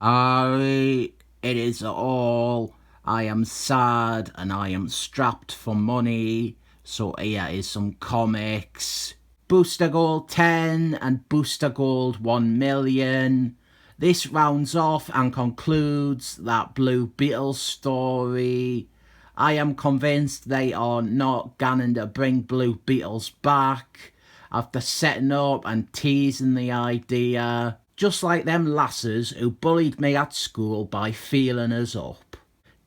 Ari, it is all. I am sad and I am strapped for money. So here is some comics. Booster Gold 10 and Booster Gold 1 million. This rounds off and concludes that Blue Beetle story. I am convinced they are not going to bring Blue Beetles back after setting up and teasing the idea, just like them lasses who bullied me at school by feeling us up.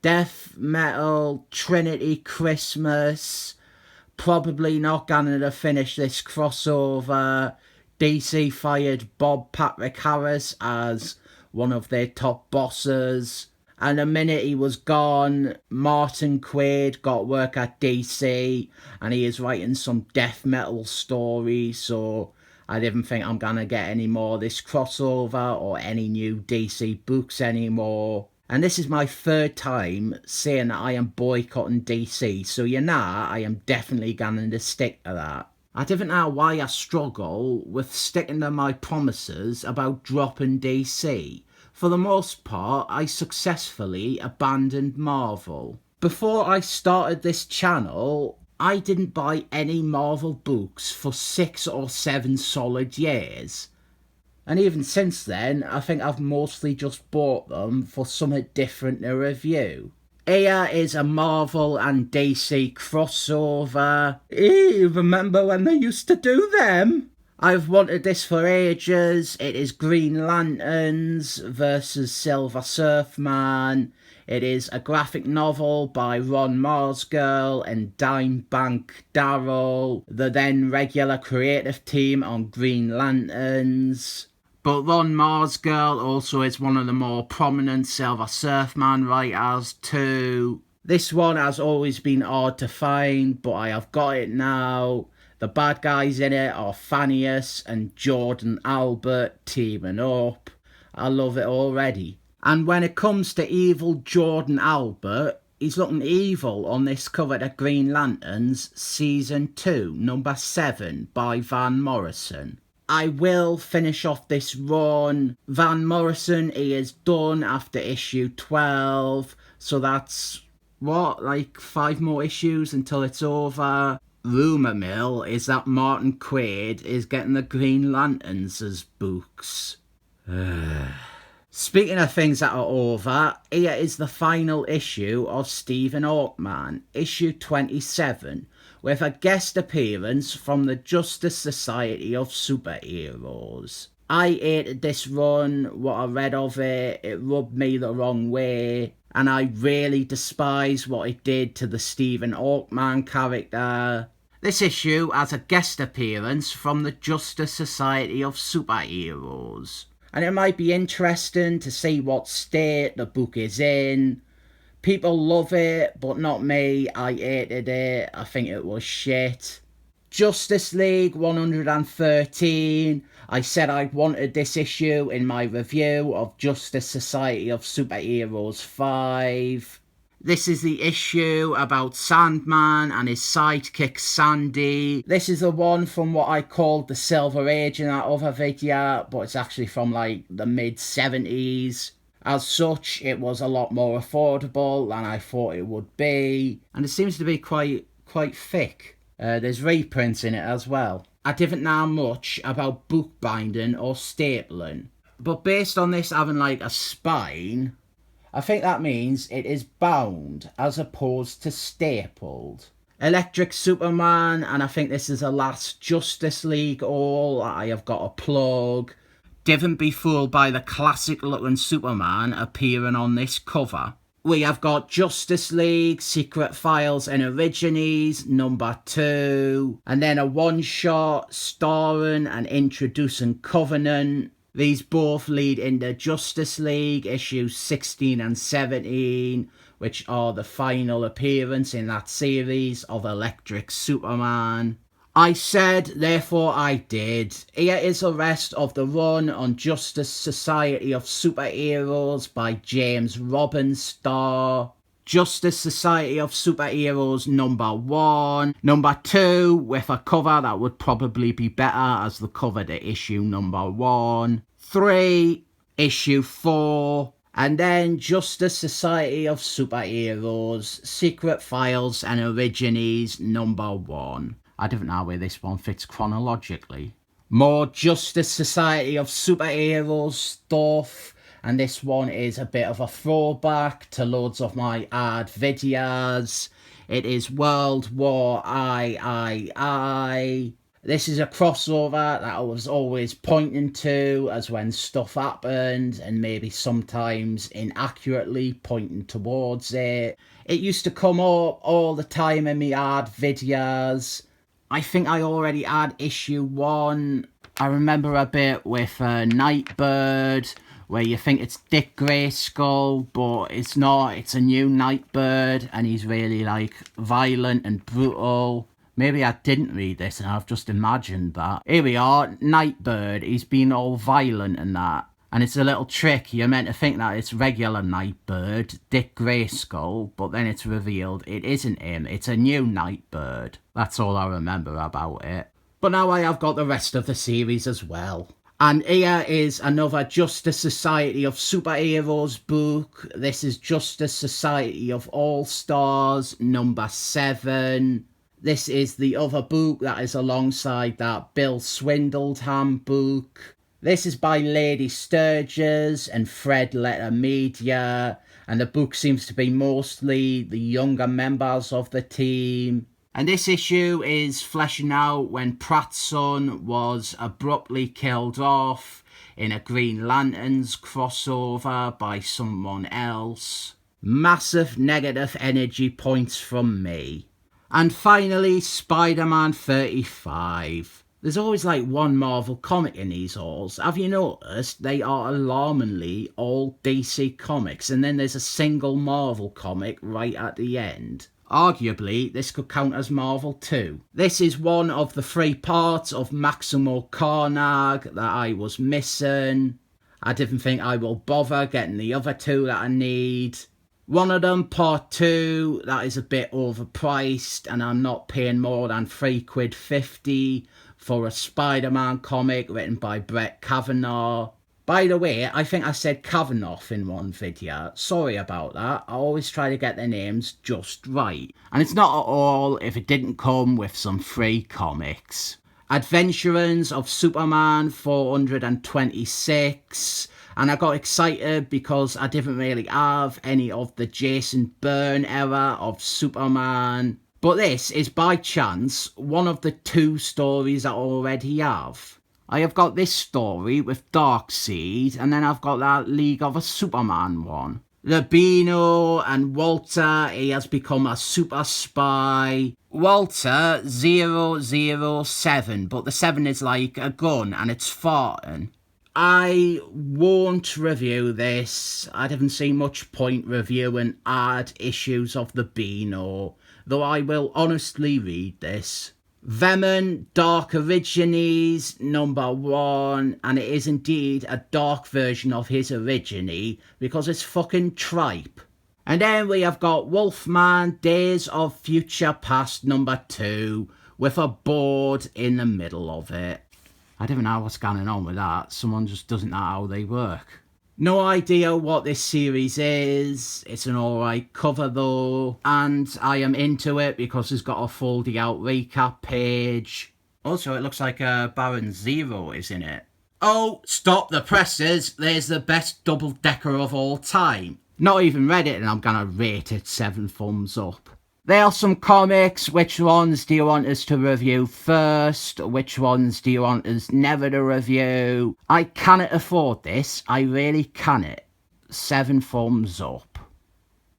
Death Metal, Trinity Christmas, probably not going to finish this crossover. DC fired Bob Patrick Harris as one of their top bosses. And the minute he was gone, Martin Quaid got work at DC and he is writing some death metal story, so I didn't think I'm going to get any more of this crossover or any new DC books anymore. And this is my third time saying that I am boycotting DC, so I am definitely going to stick to that. I don't know why I struggle with sticking to my promises about dropping DC. For the most part, I successfully abandoned Marvel. Before I started this channel, I didn't buy any Marvel books for 6 or 7 solid years. And even since then, I think I've mostly just bought them for something different to review. Here is a Marvel and DC crossover. Remember when they used to do them? I've wanted this for ages. It is Green Lanterns versus Silver Surfman. It is a graphic novel by Ron Marsgirl and Dimebank Darrow, the then regular creative team on Green Lanterns. But Ron Marsgirl also is one of the more prominent Silver Surfman writers too. This one has always been hard to find, but I have got it now. The bad guys in it are Phineas and Jordan Albert teaming up. I love it already. And when it comes to evil Jordan Albert, he's looking evil on this cover of Green Lanterns Season 2, number 7 by Van Morrison. I will finish off this run. Van Morrison, he is done after issue 12, so that's, 5 more issues until it's over. Rumour mill is that Martin Quaid is getting the Green Lanterns as books. Speaking of things that are over, here is the final issue of Stephen Hawkman, issue 27, with a guest appearance from the Justice Society of Superheroes. I hated this run. What I read of it, it rubbed me the wrong way, and I really despise what it did to the Stephen Hawkman character. This issue has a guest appearance from the Justice Society of Superheroes, and it might be interesting to see what state the book is in. People love it, but not me. I hated it. I think it was shit. Justice League 113. I said I wanted this issue in my review of Justice Society of Superheroes 5. This is the issue about Sandman and his sidekick Sandy. This is the one from what I called the Silver Age in that other video, but it's actually from the mid-70s. As such, it was a lot more affordable than I thought it would be, and it seems to be quite thick. There's reprints in it as well. I didn't know much about bookbinding or stapling, but based on this having a spine, I think that means it is bound as opposed to stapled. Electric Superman, and I think this is the last Justice League all I have got a plug. Don't be fooled by the classic looking Superman appearing on this cover. We have got Justice League, Secret Files and Origines, number 2. And then a one-shot starring and introducing Covenant. These both lead into Justice League, issues 16 and 17, which are the final appearance in that series of Electric Superman. I said, therefore I did. Here is the rest of the run on Justice Society of Superheroes by James Robinson. Justice Society of Superheroes number 1. Number 2, with a cover that would probably be better as the cover to issue number 1. 3, issue 4, and then Justice Society of Superheroes, Secret Files and Origines number 1. I don't know where this one fits chronologically. More Justice Society of Superheroes stuff, and this one is a bit of a throwback to loads of my ad videos. It is World War I. This is a crossover that I was always pointing to as when stuff happened, and maybe sometimes inaccurately pointing towards it. It used to come up all the time in me ad videos. I think I already had issue 1. I remember a bit with Nightbird, where you think it's Dick Grayskull, but it's not. It's a new Nightbird, and he's really like violent and brutal. Maybe I didn't read this and I've just imagined that. Here we are, Nightbird. He's been all violent and that. And it's a little trick. You're meant to think that it's regular Nightbird, Dick Grayskull, but then it's revealed it isn't him. It's a new Nightbird. That's all I remember about it. But now I have got the rest of the series as well. And here is another Justice Society of Superheroes book. This is Justice Society of All-Stars number 7. This is the other book that is alongside that Bill Swindledham book. This is by Lady Sturges and Fred Letter Media, and the book seems to be mostly the younger members of the team. And this issue is fleshing out when Pratt's son was abruptly killed off in a Green Lanterns crossover by someone else. Massive negative energy points from me. And finally, Spider-Man 35. There's always like one Marvel comic in these hauls. Have you noticed? They are alarmingly all DC comics, and then there's a single Marvel comic right at the end. Arguably, this could count as Marvel too. This is one of the 3 parts of Maximo Carnage that I was missing. I didn't think I will bother getting the other 2 that I need. One of them, part 2, that is a bit overpriced, and I'm not paying more than £3.50 for a Spider-Man comic written by Brett Kavanaugh. By the way, I think I said Kavanaugh in one video. Sorry about that. I always try to get their names just right. And it's not at all if it didn't come with some free comics. Adventurers of Superman 426. And I got excited because I didn't really have any of the Jason Byrne era of Superman. But this is by chance one of the 2 stories I already have. I have got this story with Darkseid, and then I've got that League of a Superman one. Rubino and Walter, he has become a super spy. Walter 007, but the 7 is like a gun and it's farting. I won't review this. I didn't see much point reviewing ad issues of the Beano, though I will honestly read this. Venom Dark Origines number 1, and it is indeed a dark version of his Origine because it's fucking tripe. And then we have got Wolfman Days of Future Past number 2 with a board in the middle of it. I don't know what's going on with that. Someone just doesn't know how they work. No idea what this series is. It's an alright cover though. And I am into it because it's got a folding out recap page. Also, it looks like Baron Zero is in it. Oh, stop the presses. There's the best double-decker of all time. Not even read it and I'm gonna rate it 7 thumbs up. There are some comics. Which ones do you want us to review first? Which ones do you want us never to review? I cannot afford this. I really cannot. 7 thumbs up.